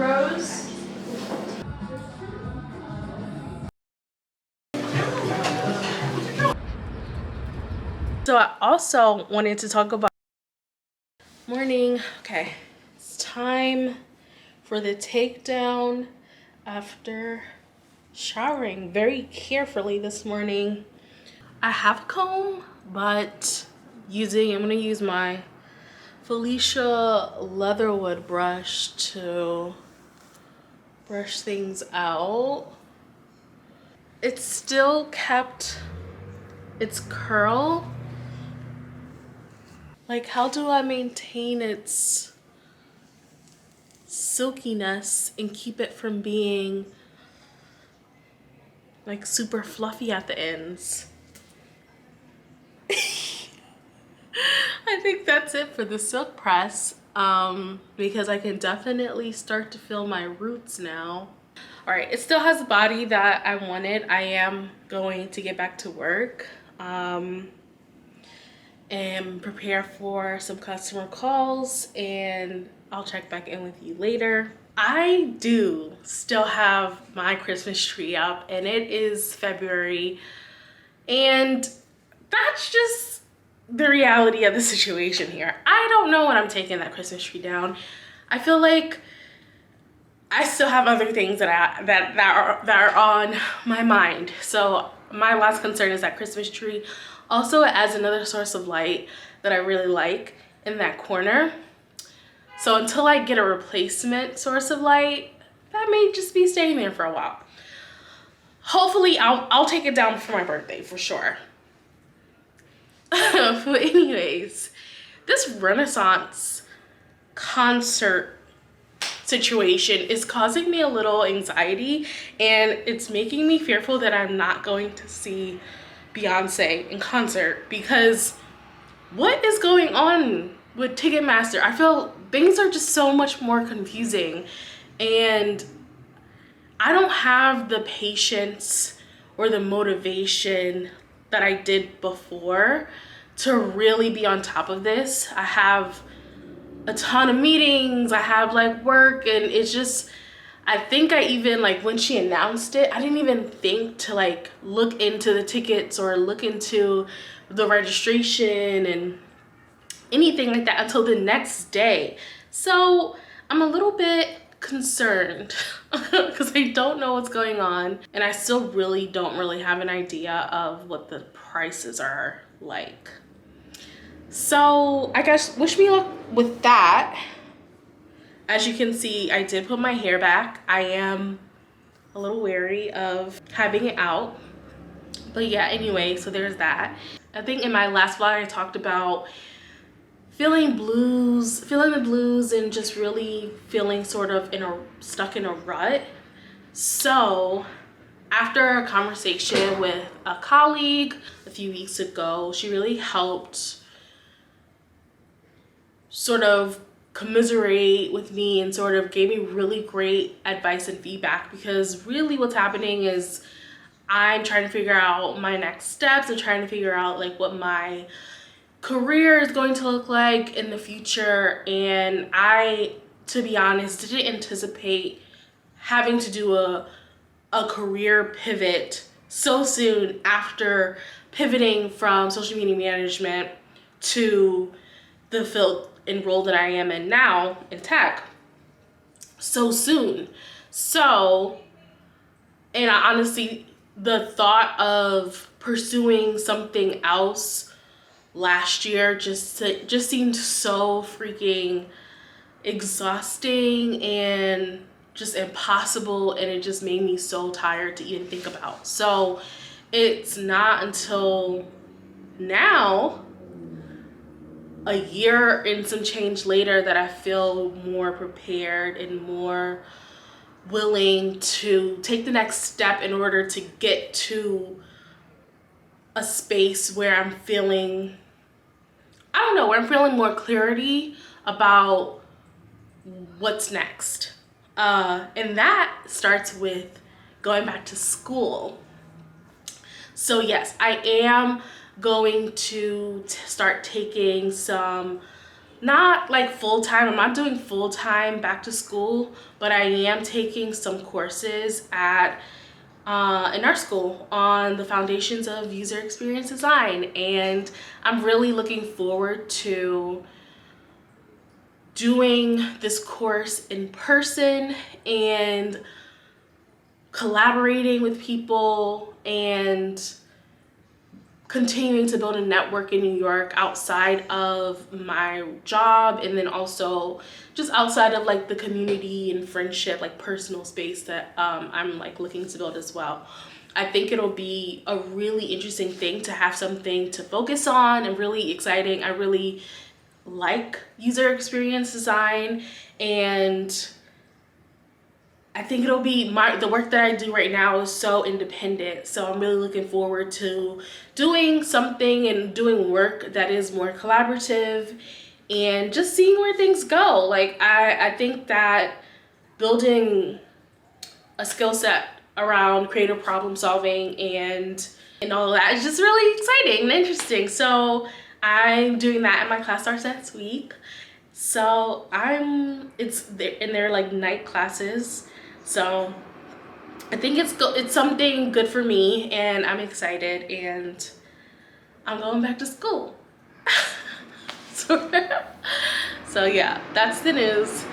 Rose? So I also wanted to talk about morning. Okay, it's time for the takedown after showering very carefully this morning. I have a comb, but I'm gonna use my Felicia Leatherwood brush to brush things out. It's still kept its curl. Like, how do I maintain its silkiness and keep it from being like super fluffy at the ends? I think that's it for the silk press, because I can definitely start to feel my roots now. All right, it still has the body that I wanted. I am going to get back to work and prepare for some customer calls, and I'll check back in with you later. I do still have my Christmas tree up, and it is February, and that's just the reality of the situation here. I don't know when I'm taking that Christmas tree down. I feel like I still have other things that are on my mind. So my last concern is that Christmas tree. Also, it adds another source of light that I really like in that corner. So until I get a replacement source of light, that may just be staying there for a while. Hopefully, I'll take it down for my birthday for sure. But anyways, this Renaissance concert situation is causing me a little anxiety, and it's making me fearful that I'm not going to see Beyonce in concert, because what is going on with Ticketmaster? I feel things are just so much more confusing, and I don't have the patience or the motivation that I did before to really be on top of this. I have a ton of meetings, I have like work, and it's just, I think I even, like, when she announced it, I didn't even think to like look into the tickets or look into the registration and anything like that until the next day. So I'm a little bit concerned because I don't know what's going on, and I still don't really have an idea of what the prices are like. So I guess wish me luck with that. As you can see, I did put my hair back. I am a little wary of having it out. But yeah, anyway, so there's that. I think in my last vlog I talked about feeling the blues and just really feeling sort of stuck in a rut. So after a conversation with a colleague a few weeks ago, she really helped sort of commiserate with me and sort of gave me really great advice and feedback, because really what's happening is I'm trying to figure out my next steps and trying to figure out like what my career is going to look like in the future. And I, to be honest, didn't anticipate having to do a career pivot so soon after pivoting from social media management to the field and role that I am in now in tech so soon. So, and I honestly, the thought of pursuing something else last year just seemed so freaking exhausting and just impossible, and it just made me so tired to even think about. So it's not until now, a year and some change later, that I feel more prepared and more willing to take the next step in order to get to a space where I'm feeling, I don't know, where I'm feeling more clarity about what's next. And that starts with going back to school. So yes, I am going to start taking some not like full-time. I'm not doing full-time back to school, but I am taking some courses at in our school on the foundations of user experience design, and I'm really looking forward to doing this course in person and collaborating with people and continuing to build a network in New York outside of my job, and then also just outside of like the community and friendship, like personal space that I'm like looking to build as well. I think it'll be a really interesting thing to have something to focus on, and really exciting. I really like user experience design, and I think it'll be the work that I do right now is so independent. So I'm really looking forward to doing something and doing work that is more collaborative and just seeing where things go. Like I think that building a skill set around creative problem solving and all of that is just really exciting and interesting. So I'm doing that in my class starts next week. So they're like night classes. So I think it's something good for me, and I'm excited, and I'm going back to school. so yeah, that's the news.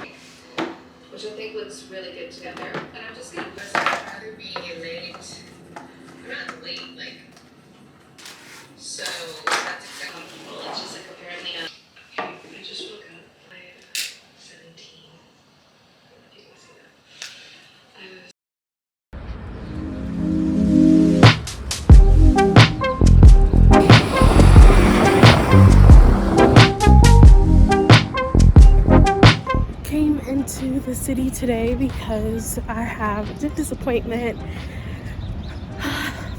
Which I think looks really good together. And I'm just gonna put rather be late. I'm not late, like, so that's exactly comfortable. It's just like apparently okay, I just woke up. I'm 17. I don't know if you can see that. I was Came into the city today because I have a disappointment.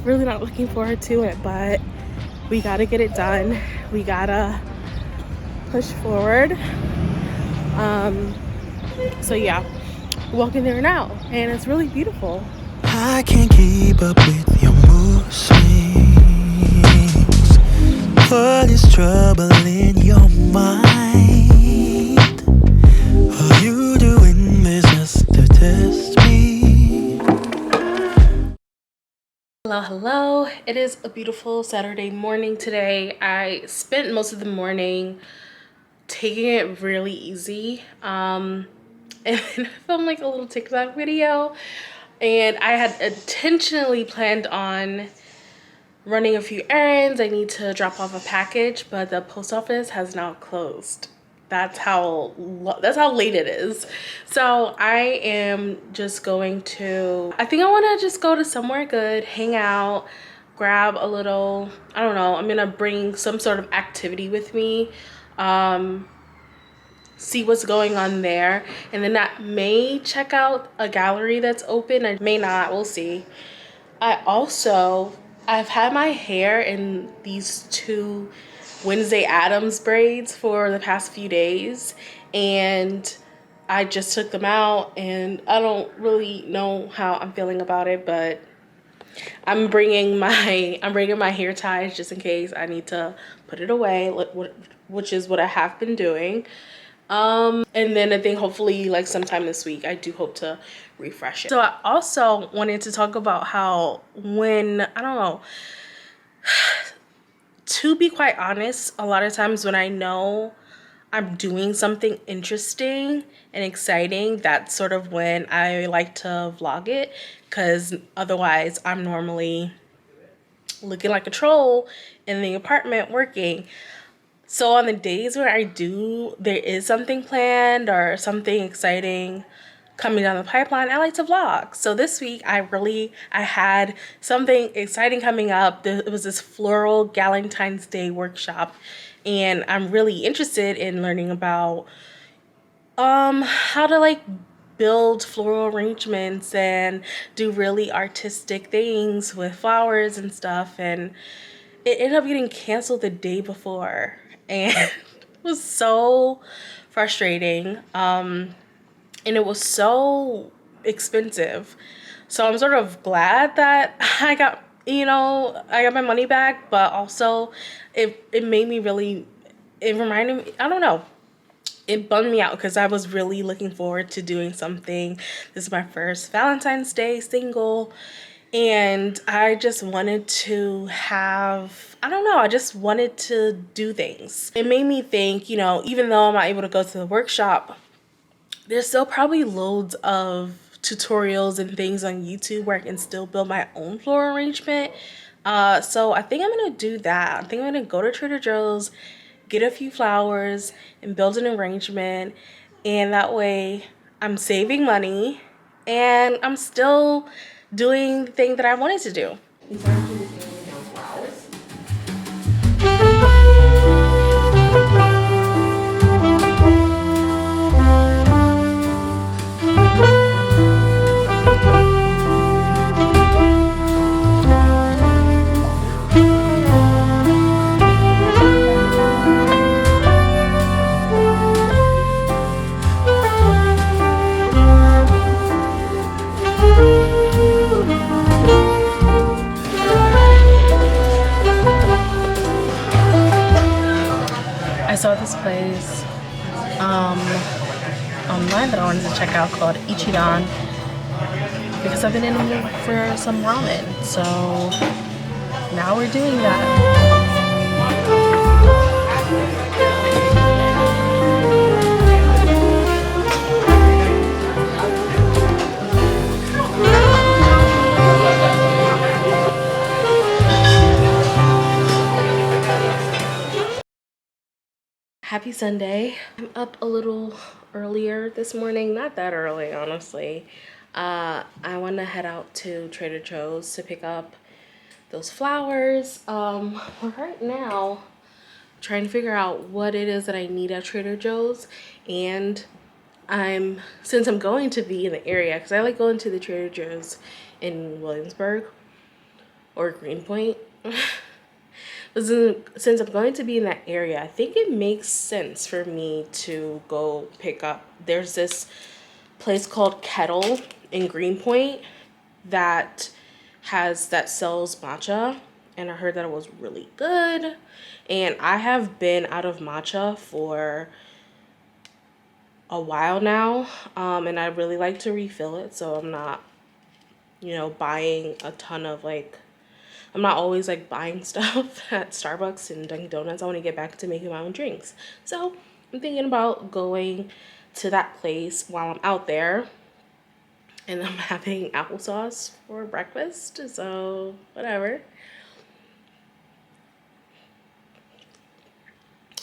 Really not looking forward to it, but we gotta get it done. We gotta push forward. So yeah, walking there now, and it's really beautiful. I can't keep up with your mood swings. What is troubling your mind? Are you doing this just to test me? Hello. It is a beautiful Saturday morning today. I spent most of the morning taking it really easy. And then I filmed like a little TikTok video, and I had intentionally planned on running a few errands. I need to drop off a package, but the post office has now closed. That's how late it is. So I am just going to, I think I want to just go to somewhere good, hang out, grab a little, I don't know, I'm gonna bring some sort of activity with me, see what's going on there, and then I may check out a gallery that's open. I may not, we'll see. I've had my hair in these two Wednesday Addams braids for the past few days, and I just took them out, and I don't really know how I'm feeling about it, but I'm bringing my hair ties just in case I need to put it away, which is what I have been doing. And then I think hopefully like sometime this week, I do hope to refresh it. So I also wanted to talk about how when, I don't know, to be quite honest, a lot of times when I know I'm doing something interesting and exciting, that's sort of when I like to vlog it, because otherwise I'm normally looking like a troll in the apartment working. So on the days where there is something planned or something exciting coming down the pipeline, I like to vlog. So this week I had something exciting coming up. It was this floral Valentine's Day workshop, and I'm really interested in learning about how to like build floral arrangements and do really artistic things with flowers and stuff, and it ended up getting canceled the day before, and it was so frustrating, and it was so expensive. So I'm sort of glad that I got my money back, but also it made me really, it reminded me, I don't know, it bummed me out because I was really looking forward to doing something. This is my first Valentine's Day single, and I just wanted to have, I don't know, I just wanted to do things. It made me think, you know, even though I'm not able to go to the workshop, there's still probably loads of tutorials and things on YouTube where I can still build my own floral arrangement. So I think I'm gonna do that. I think I'm gonna go to Trader Joe's, get a few flowers, and build an arrangement. And that way I'm saving money and I'm still doing the thing that I wanted to do. I saw this place online that I wanted to check out called Ichiran because I've been in the mood for some ramen. So now we're doing that. Happy Sunday. I'm up a little earlier this morning, not that early honestly. I want to head out to Trader Joe's to pick up those flowers. Right now trying to figure out what it is that I need at Trader Joe's, and since I'm going to be in the area, because I like going to the Trader Joe's in Williamsburg or Greenpoint. But since I'm going to be in that area, I think it makes sense for me to go pick up. There's this place called Kettle in Greenpoint that sells matcha, and I heard that it was really good. And I have been out of matcha for a while now, and I really like to refill it, so I'm not, you know, buying a ton of I'm not always buying stuff at Starbucks and Dunkin' Donuts. I want to get back to making my own drinks. So I'm thinking about going to that place while I'm out there. And I'm having applesauce for breakfast. So whatever.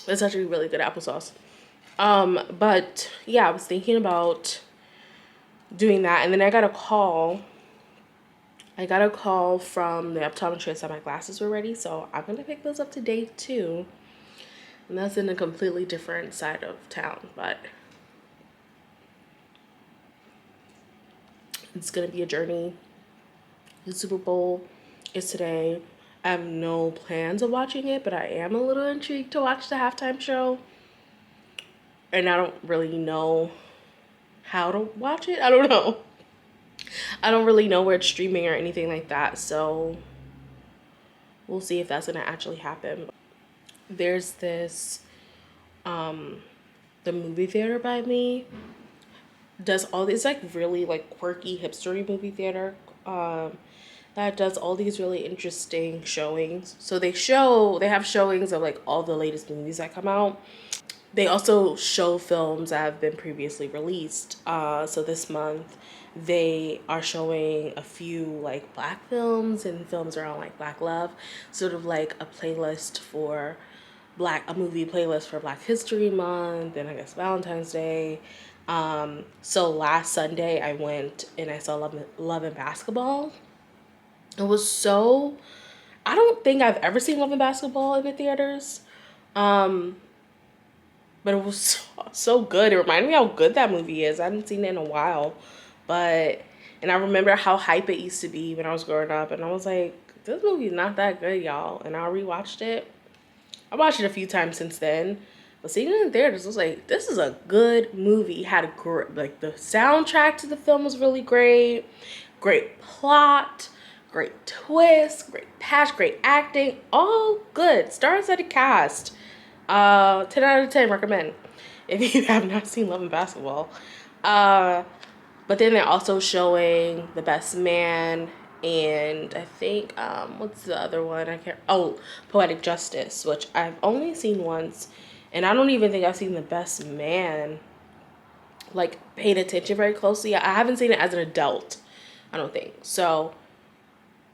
It's actually really good applesauce. But yeah, I was thinking about doing that. And then I got a call from the optometrist that my glasses were ready, so I'm gonna pick those up today too. And that's in a completely different side of town, but it's gonna be a journey. The Super Bowl is today. I have no plans of watching it, but I am a little intrigued to watch the halftime show. And I don't really know how to watch it. I don't know. I don't really know where it's streaming or anything like that, so we'll see if that's gonna actually happen. There's this the movie theater by me does all these really quirky hipstery movie theater that does all these really interesting showings. So they have showings of all the latest movies that come out. They also show films that have been previously released. So this month they are showing a few black films and films around black love, sort of a playlist for a movie playlist for Black History Month and I guess Valentine's Day. So last Sunday I went and I saw Love and Basketball. It was I don't think I've ever seen Love and Basketball in the theaters. But it was so good. It reminded me how good that movie is. I hadn't seen it in a while. And I remember how hype it used to be when I was growing up. And I was like, this movie's not that good, y'all. And I rewatched it. I watched it a few times since then. But seeing it in theaters, I was like, this is a good movie. It had a great, the soundtrack to the film was really great. Great plot. Great twist. Great passion. Great acting. All good. Stars at a cast. 10 out of 10, recommend. if you have not seen Love and Basketball. But then they're also showing The Best Man, and I think what's the other one? I can't. Oh, Poetic Justice, which I've only seen once, and I don't even think I've seen The Best Man. Like paid attention very closely. I haven't seen it as an adult. I don't think so.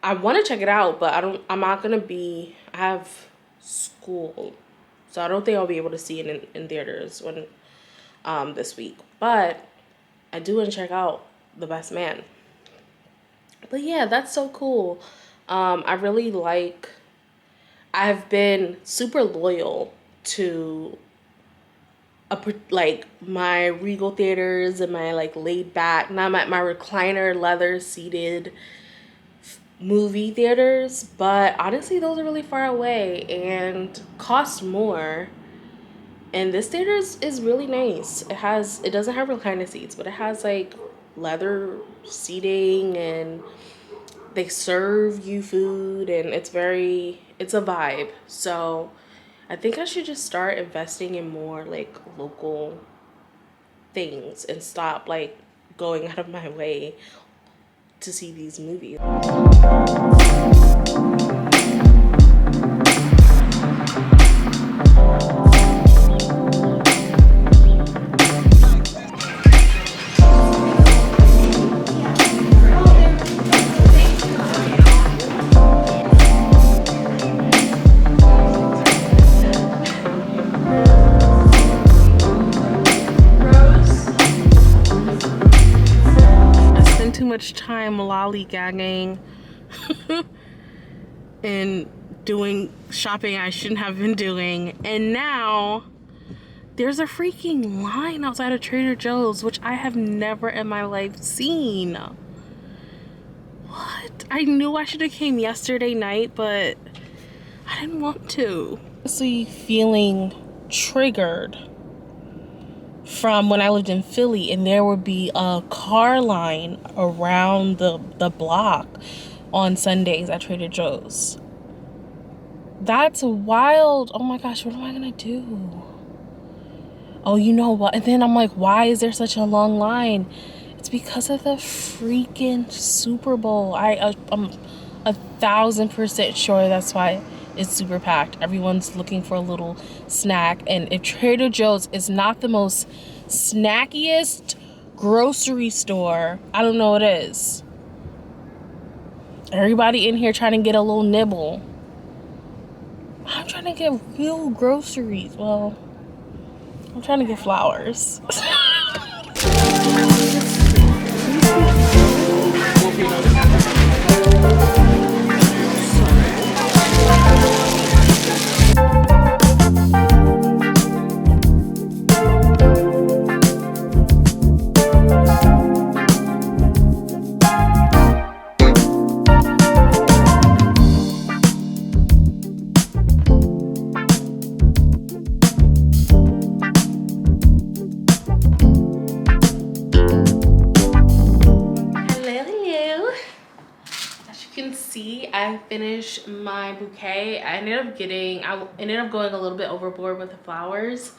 I want to check it out, but I'm not gonna be. I have school, so I don't think I'll be able to see it in theaters when this week. But I do want to check out The Best Man. But yeah, that's so cool. I really like. I've been super loyal to like my Regal theaters and my like laid back, not my recliner leather seated movie theaters, but honestly those are really far away and cost more. And this theater is really nice. It doesn't have recliner seats, but it has like leather seating, and they serve you food, and it's a vibe. So I think I should just start investing in more like local things and stop like going out of my way to see these movies. Too much time lollygagging and doing shopping I shouldn't have been doing, and now there's a freaking line outside of Trader Joe's, which I have never in my life seen. What? I knew I should have came yesterday night, but I didn't want to. Honestly, feeling triggered from when I lived in Philly, and there would be a car line around the block on Sundays at Trader Joe's. That's wild. Oh my gosh, what am I gonna do? Oh, you know what? And then I'm like, why is there such a long line? It's because of the freaking Super Bowl. I'm 1,000% sure that's why it's super packed. Everyone's looking for a little snack, and if Trader Joe's is not the most snackiest grocery store, I don't know what is. Everybody in here trying to get a little nibble. I'm trying to get real groceries. Well, I'm trying to get flowers. I finished my bouquet. I ended up going a little bit overboard with the flowers,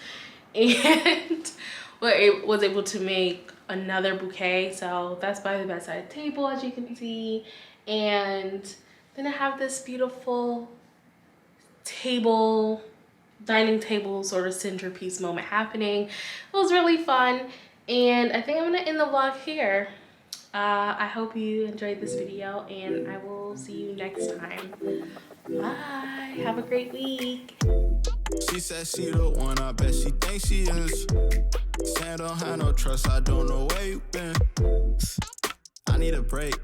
and was able to make another bouquet. So that's by the bedside table, as you can see. And then I have this beautiful dining table sort of centerpiece moment happening. It was really fun, and I think I'm gonna end the vlog here. I hope you enjoyed this video, and I will see you next time. Bye. Have a great week. She said she the one, I bet she thinks she is. Saying don't have no trust, I don't know where you been. I need a break.